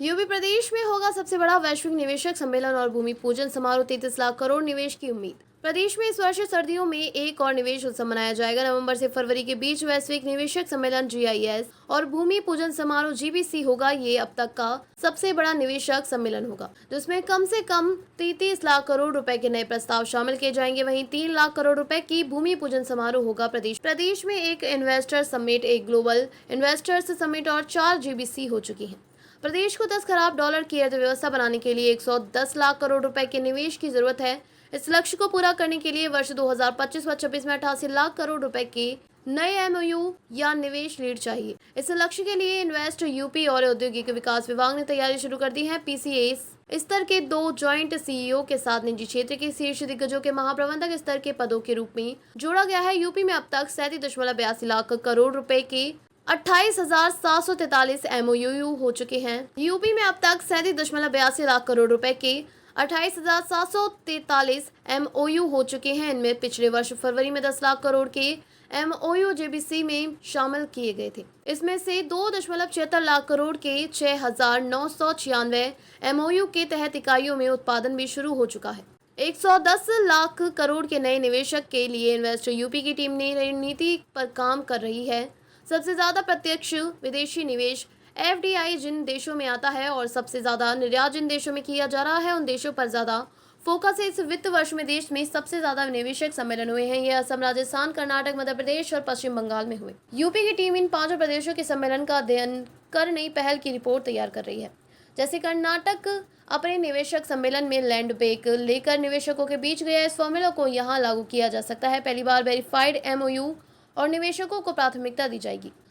UP प्रदेश में होगा सबसे बड़ा वैश्विक निवेशक सम्मेलन और भूमि पूजन समारोह। 33 लाख करोड़ निवेश की उम्मीद। प्रदेश में इस वर्ष सर्दियों में एक और निवेश उत्सव मनाया जाएगा। नवंबर से फरवरी के बीच वैश्विक निवेशक सम्मेलन जीआईएस और भूमि पूजन समारोह जीबीसी होगा। ये अब तक का सबसे बड़ा निवेशक सम्मेलन होगा, जिसमें कम से कम 33 लाख करोड़ रुपए के नए प्रस्ताव शामिल किए जाएंगे। वहीं 3 लाख करोड़ रुपए की भूमि पूजन समारोह होगा। प्रदेश में एक इन्वेस्टर समिट, एक ग्लोबल इन्वेस्टर्स समिट और 4 जीबीसी हो चुकी है। प्रदेश को 10 खरब डॉलर की अर्थव्यवस्था बनाने के लिए 110 लाख करोड़ रुपए के निवेश की जरूरत है। इस लक्ष्य को पूरा करने के लिए वर्ष 2025 व 26 में 88 लाख करोड़ रुपए के नए एमओयू या निवेश लीड चाहिए। इस लक्ष्य के लिए इन्वेस्ट यूपी और औद्योगिक विकास विभाग ने तैयारी शुरू कर दी है। पीसीए स्तर के 2 ज्वाइंट सीईओ के साथ निजी क्षेत्र के शीर्ष दिग्गजों के महाप्रबंधक स्तर के पदों के रूप में जोड़ा गया है। यूपी में अब तक 37.82 लाख करोड़ रुपए के 28,743 एमओयू हो चुके हैं। यूपी में अब तक 37.82 लाख करोड़ रुपए के 28,743 एमओयू हो चुके हैं। इनमें पिछले वर्ष फरवरी में 10 लाख करोड़ के एमओयू जेबीसी में शामिल किए गए थे। इसमें से 2.76 लाख करोड़ के 6,996 एमओयू के तहत इकाइयों में उत्पादन भी शुरू हो चुका है। 110 लाख करोड़ के नए निवेशक के लिए इन्वेस्ट यूपी की टीम ने रणनीति पर काम कर रही है। सबसे ज्यादा प्रत्यक्ष विदेशी निवेश एफडीआई जिन देशों में आता है और सबसे ज्यादा निर्यात जिन देशों में किया जा रहा है, उन देशों पर ज्यादा फोकस है। इस वित्त वर्ष में देश में सबसे ज्यादा निवेशक सम्मेलन हुए हैं। ये असम, राजस्थान, कर्नाटक, मध्य प्रदेश और पश्चिम बंगाल में हुए। यूपी की टीम इन 5 प्रदेशों के सम्मेलन का अध्ययन कर नई पहल की रिपोर्ट तैयार कर रही है। जैसे कर्नाटक अपने निवेशक सम्मेलन में लैंड बैंक लेकर निवेशकों के बीच गया। इस फॉर्मूला को यहाँ लागू किया जा सकता है। पहली बार वेरीफाइड एमओयू और निवेशकों को प्राथमिकता दी जाएगी।